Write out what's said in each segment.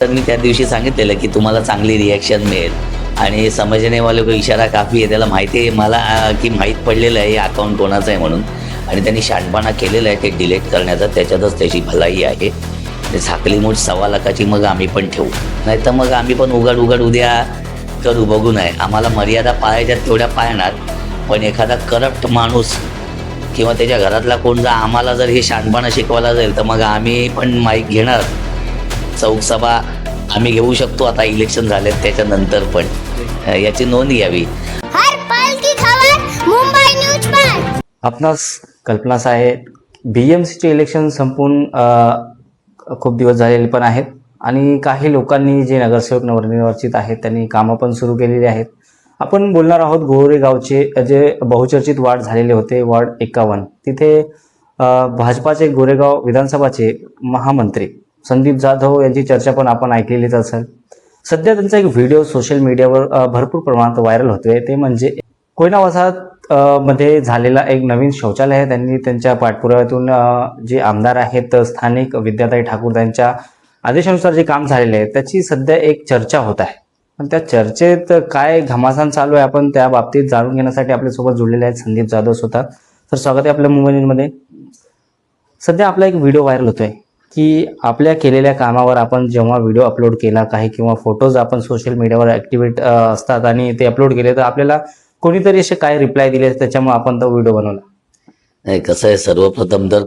तर मी त्या दिवशी सांगितलेलं की तुम्हाला चांगली रिॲक्शन मिळेल आणि समझने वाले को इशारा काफी आहे. त्याला माहिती आहे मला की माहीत पडलेलं आहे हे अकाउंट कोणाचं आहे म्हणून, आणि त्यांनी शहाणपणा केलेला आहे ते डिलीट करण्याचा. त्याच्यातच त्याची भलाई आहे. ते झाकली मूठ 1.25 लाखाची मग आम्ही पण ठेवू, नाही तर मग आम्ही पण उघड उद्या करू, बघू नये. आम्हाला मर्यादा पाळायच्या तेवढ्या पाळणार, पण एखादा करप्ट माणूस किंवा त्याच्या घरातला कोण जर आम्हाला जर हे शहाणपणा शिकवायला जाईल तर मग आम्ही पण माईक घेणार. चौकसभा आम्ही घेऊ शकतो आता इलेक्शन झालेत त्याच्यानंतर पण. याची नोंद घ्यावी. हर पल की खबर मुंबई न्यूज पर. आपणास कल्पनाच आहे, BMCचे इलेक्शन संपून खूप दिवस झालेले पण आहेत आणि काही लोकांनी जे नगरसेवक नवनिर्वाचित आहेत त्यांनी कामं पण सुरू केलेली आहेत. आपण बोलणार आहोत गोरेगावचे जे बहुचर्चित वार्ड झालेले होते, वार्ड 51. तिथे भाजपाचे गोरेगाव विधानसभाचे महामंत्री संदीप जाधव यांची चर्चा पण आपण ऐकलेलीच असेल. सध्या त्यांचा एक व्हिडिओ सोशल मीडियावर भरपूर प्रमाणात व्हायरल होतोय. ते म्हणजे कोयना वसाहत मध्ये झालेला एक नवीन शौचालय आहे. त्यांनी त्यांच्या पाठपुराव्यातून जे आमदार आहेत स्थानिक विद्याताई ठाकूर त्यांच्या आदेशानुसार जे काम झालेले आहे त्याची सध्या एक चर्चा होत आहे. पण त्या चर्चेत काय घमासान चालू आहे आपण त्या बाबतीत जाणून घेण्यासाठी आपल्यासोबत जुळलेले आहेत संदीप जाधव स्वतः. तर स्वागत आहे आपल्या मुंबई न्यूजमध्ये. सध्या आपला एक व्हिडिओ व्हायरल होतोय की आपल्या केलेल्या कामावर आपण जेव्हा व्हिडिओ अपलोड केला काही किंवा फोटोज आपण सोशल मीडियावर ॲक्टिव्हेट असतात आणि ते अपलोड केले तर आपल्याला कोणीतरी असे काय रिप्लाय दिले त्याच्यामुळे आपण तो व्हिडिओ बनवला. नाही, कसं आहे, सर्वप्रथम तर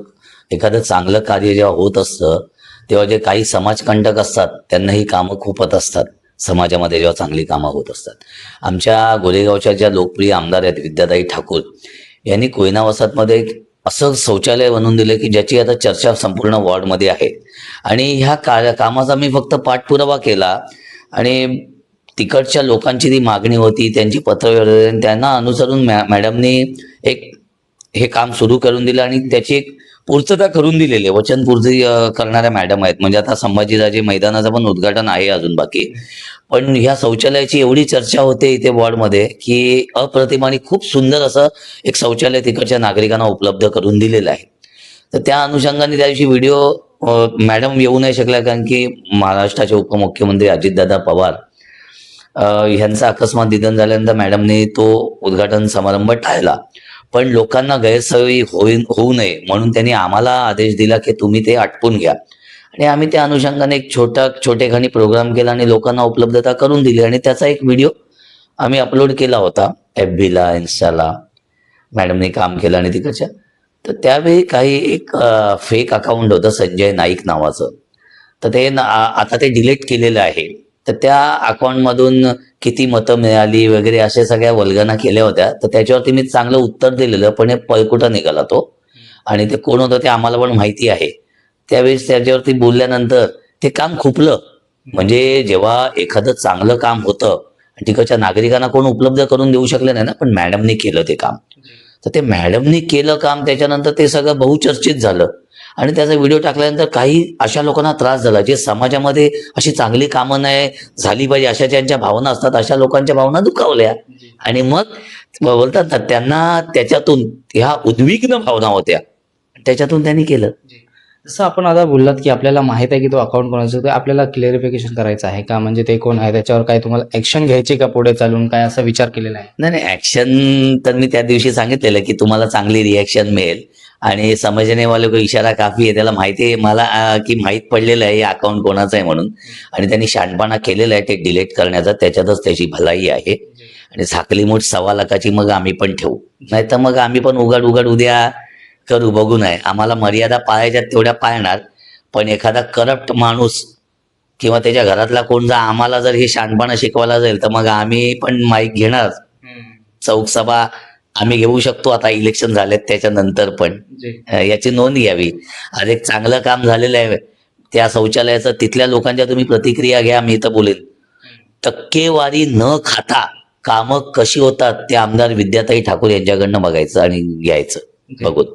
एखादं चांगलं कार्य जेव्हा होत असतं तेव्हा जे काही समाजकंटक असतात त्यांना ही कामं खूप होत असतात. समाजामध्ये जेव्हा चांगली कामं होत असतात. आमच्या गोरेगावच्या ज्या लोकप्रिय आमदार आहेत विद्याताई ठाकूर यांनी कोयना वसाहतमध्ये एक असं शौचालय बनवून दिलं की ज्याची आता चर्चा संपूर्ण वॉर्डमध्ये आहे. आणि ह्या कामाचा मी फक्त पाठपुरावा केला आणि तिकडच्या लोकांची ती मागणी होती, त्यांची पत्र, त्यांना अनुसरून मॅडमनी एक हे काम सुरू करून दिलं आणि त्याची एक पूर्तता करून दिलेली आहे. वचनपूर्ती करणाऱ्या मॅडम आहेत. म्हणजे आता संभाजीराजे मैदानाचं पण उद्घाटन आहे अजून बाकी. पण ह्या शौचालयाची एवढी चर्चा होते इथे वॉर्डमध्ये की अप्रतिम आणि खूप सुंदर असं एक शौचालय तिकडच्या नागरिकांना उपलब्ध करून दिलेलं आहे. तर त्या अनुषंगाने त्या दिवशी व्हिडिओ मॅडम येऊ नाही शकल्या कारण की महाराष्ट्राचे उपमुख्यमंत्री अजितदादा पवार ह्यांचं अकस्मात निधन झाल्यानंतर मॅडमने तो उद्घाटन समारंभ टाळला. पण लोकांना गैरसोयी होऊ नये म्हणून त्यांनी आम्हाला आदेश दिला की तुम्ही ते आटपून घ्या. आणि आम्ही त्या अनुषंगाने एक छोटेखानी प्रोग्राम केला आणि लोकांना उपलब्धता करून दिली आणि त्याचा एक व्हिडिओ आम्ही अपलोड केला होता FBला, इन्स्टाला. मॅडमने काम केलं आणि तिकडच्या तर त्यावेळी काही एक फेक अकाउंट होतं संजय नाईक नावाचं. तर ते आता ते डिलीट केलेलं आहे. तर त्या अकाउंटमधून किती मतं मिळाली वगैरे अशा सगळ्या वल्गना केल्या होत्या. तर त्याच्यावरती मी चांगलं उत्तर दिलेलं, पण हे पळकुटा निघाला तो. आणि ते कोण होतं ते आम्हाला पण माहिती आहे. त्यावेळेस त्याच्यावरती बोलल्यानंतर ते काम खुपलं. म्हणजे जेव्हा एखादं चांगलं काम होतं तिकडच्या नागरिकांना कोण उपलब्ध करून देऊ शकले नाही ना, पण मॅडमनी केलं ते काम. तर ते मॅडमनी केलं काम त्याच्यानंतर ते सगळं बहुचर्चित झालं आणि त्याचा व्हिडिओ टाकल्यानंतर काही अशा लोकांना त्रास झाला जे समाजामध्ये अशी चांगली कामं नाही झाली पाहिजे अशा ज्यांच्या भावना असतात अशा लोकांच्या भावना दुखावल्या. आणि मग बोलतात ना त्यांना त्याच्यातून ह्या उद्विग्न भावना होत्या, त्याच्यातून त्यांनी केलं. जसं आपण आता बोललात की आपल्याला माहित आहे की तो अकाउंट कोणाचं होतं, आपल्याला क्लिअरिफिकेशन करायचं आहे का, म्हणजे ते कोण आहे त्याच्यावर काय तुम्हाला ऍक्शन घ्यायची का पुढे चालून, काय असा विचार केलेला आहे? नाही, ऍक्शन तर मी त्या दिवशी सांगितलेलं की तुम्हाला चांगली रिॲक्शन मिळेल आणि समझने वाले को इशारा काफी आहे. त्याला माहिती आहे मला की माहीत पडलेलं आहे हे अकाउंट कोणाचं आहे म्हणून, आणि त्यांनी शहाणपणा केलेला आहे ते डिलीट करण्याचा. त्याच्यातच त्याची भलाई आहे. आणि झाकली मूठ 1.25 लाखाची मग आम्ही पण ठेवू, नाही तर मग आम्ही पण उघड उद्या करू, बघू नये. आम्हाला मर्यादा पाळायच्या तेवढ्या पाळणार, पण एखादा करप्ट माणूस किंवा त्याच्या घरातला कोण जर आम्हाला जर हे शहाणपणा शिकवायला जाईल तर मग आम्ही पण माईक घेणार. चौकसभा आम्ही घेऊ शकतो आता इलेक्शन झालेत त्याच्यानंतर पण. याची नोंद घ्यावी. आज एक चांगलं काम झालेलं आहे त्या शौचालयाचं. तिथल्या लोकांच्या तुम्ही प्रतिक्रिया घ्या. मी तर बोलेन टक्केवारी न खाता कामं कशी होतात ते आमदार विद्याताई ठाकूर यांच्याकडनं बघायचं आणि घ्यायचं बघून.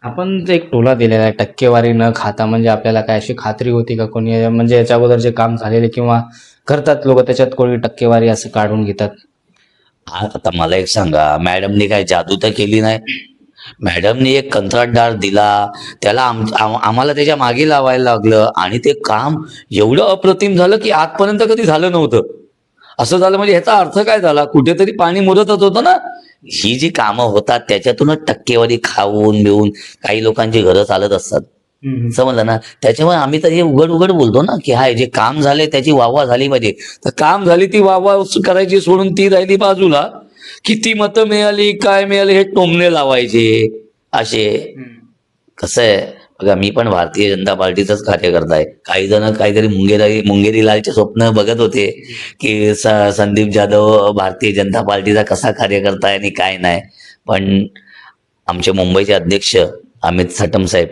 आपण जे एक टोला दिलेला आहे टक्केवारी न खाता, म्हणजे आपल्याला काय अशी खात्री होती का कोणी, म्हणजे याच्या अगोदर जे काम झालेले किंवा करतात लोक त्याच्यात कोणी टक्केवारी असं काढून घेतात? आता मला एक सांगा, मॅडमनी काय जादू तर केली नाही. मॅडमनी एक कंत्राटदार दिला, त्याला आम्हाला त्याच्या मागे लावायला लागलं आणि ते काम एवढं अप्रतिम झालं की आजपर्यंत कधी झालं नव्हतं. असं झालं म्हणजे ह्याचा अर्थ काय झाला, कुठेतरी पाणी मुरतच होतं ना. ही जी कामं होतात त्याच्यातूनच टक्केवारी खाऊन मिळून काही लोकांची घरं चालत असतात, समजलं ना. त्याच्यामुळे आम्ही तर हे उघड उघड बोलतो ना की हाय जे काम झाले त्याची वाहवा झाली पाहिजे. तर काम झाली ती वाहवा करायची सोडून ती राहिली बाजूला. किती मतं मिळाली काय मिळाली हे टोमणे लावायचे असे. कसं आहे बघा, मी पण भारतीय जनता पार्टीचाच कार्यकर्ता आहे. काही जण काहीतरी मुंगेरी लालचे स्वप्न बघत होते की संदीप जाधव भारतीय जनता पार्टीचा कसा कार्यकर्ता आहे आणि काय नाही. पण आमचे मुंबईचे अध्यक्ष अमित साटम साहेब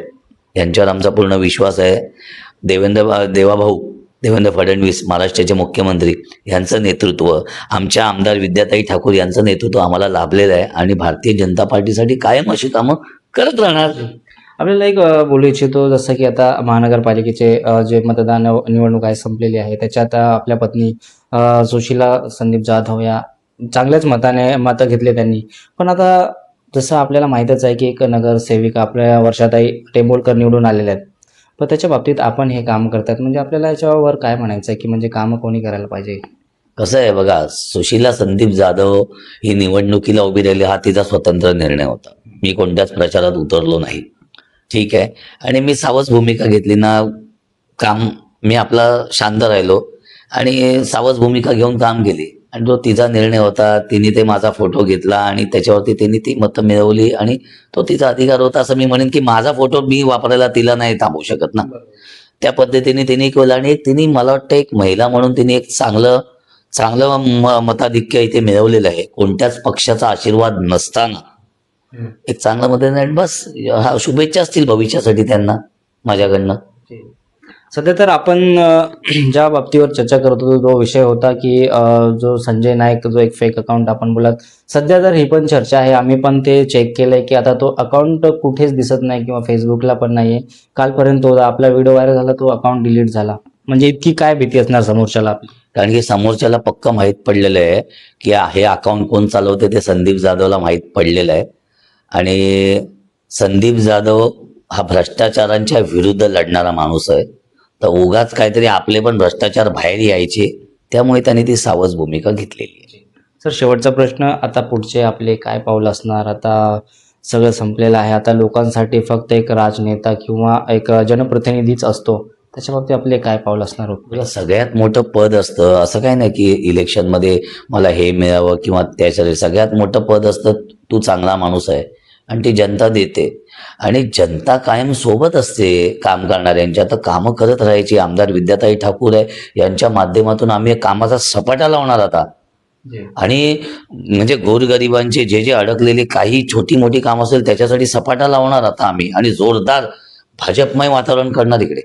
यांच्यावर आमचा पूर्ण विश्वास आहे. देवेंद्र फडणवीस महाराष्ट्राचे मुख्यमंत्री यांचं नेतृत्व, आमच्या आमदार विद्याताई ठाकूर यांचं नेतृत्व आम्हाला लाभलेलं आहे आणि भारतीय जनता पार्टीसाठी कायम अशी कामं करत राहणार. आपल्याला एक बोलू इच्छितो, जसं की आता महानगरपालिकेचे जे मतदान निवडणूक आहे संपलेली आहे, त्याच्यात आपल्या पत्नी सुशीला संदीप जाधव या चांगल्याच मतं घेतले त्यांनी. पण आता जसं आपल्याला माहीतच आहे की एक नगरसेविका आपल्या वर्षाताई टेंभोलकर निवडून आलेल्या आहेत, पण त्याच्या बाबतीत आपण हे काम करतात म्हणजे आपल्याला याच्यावर काय म्हणायचं आहे की म्हणजे कामं कोणी करायला पाहिजे? कसं आहे बघा, सुशीला संदीप जाधव ही निवडणुकीला उभी राहिली हा तिचा स्वतंत्र निर्णय होता. मी कोणत्याच प्रचारात उतरलो नाही, ठीक आहे. आणि मी सावध भूमिका घेतली ना, काम मी आपला शांत राहिलो आणि सावध भूमिका घेऊन काम केली आणि जो तिचा निर्णय होता, तिने ते माझा फोटो घेतला आणि त्याच्यावरती तिने ती मतं मिळवली आणि तो तिचा अधिकार होता. असं मी म्हणेन की माझा फोटो मी वापरायला तिला नाही थांबवू शकत ना. त्या पद्धतीने तिने केलं आणि तिने मला वाटतं एक महिला म्हणून तिने एक चांगलं मताधिक्य इथे मिळवलेलं आहे. कोणत्याच पक्षाचा आशीर्वाद नसताना एक चांगलं मतदान, बस हा शुभेच्छा असतील भविष्यासाठी त्यांना माझ्याकडनं. सध्या तर आपण ज्या बाबतीवर चर्चा करत होतो तो विषय होता की जो संजय नाईक जो एक फेक अकाउंट आपण बोलत, सध्या तर ही पण चर्चा आहे, आम्ही पण ते चेक केलंय की आता तो अकाउंट कुठेच दिसत नाही किंवा फेसबुकला पण नाहीये. कालपर्यंत आपला व्हिडिओ व्हायरल झाला, तो अकाउंट डिलीट झाला. म्हणजे इतकी काय भीती असणार समोरच्याला आपली? कारण की समोरच्याला पक्क माहीत पडलेलं आहे की हे अकाउंट कोण चालवते ते संदीप जाधवला माहीत पडलेलं आहे. आणि संदीप जाधव हा भ्रष्टाचारांच्या विरुद्ध लढणारा माणूस आहे. तर उगाच काहीतरी आपले पण भ्रष्टाचार बाहेर यायचे, त्यामुळे त्यांनी ती सावध भूमिका घेतलेली आहे. सर, शेवटचा प्रश्न, आता पुढचे आपले काय पाऊल असणार? आता सगळं संपलेलं आहे, आता लोकांसाठी फक्त एक राजनेता किंवा एक जनप्रतिनिधीच असतो, त्याच्या बाबतीत आपले काय पाऊल असणार? तुला सगळ्यात मोठं पद असतं, असं काही नाही की इलेक्शनमध्ये मला हे मिळावं किंवा त्यासाठी. सगळ्यात मोठं पद असतं, तू चांगला माणूस आहे आणि ती जनता देते आणि जनता कायम सोबत असते काम करणाऱ्यांच्या. तर कामं करत राहायची. आमदार विद्याताई ठाकूर आहे यांच्या माध्यमातून आम्ही कामाचा सपाटा लावणार आता. आणि म्हणजे गोरगरिबांचे जे अडकलेली काही छोटी मोठी कामं असेल त्याच्यासाठी सपाटा लावणार आता आम्ही आणि जोरदार भाजपमय वातावरण करणार इकडे.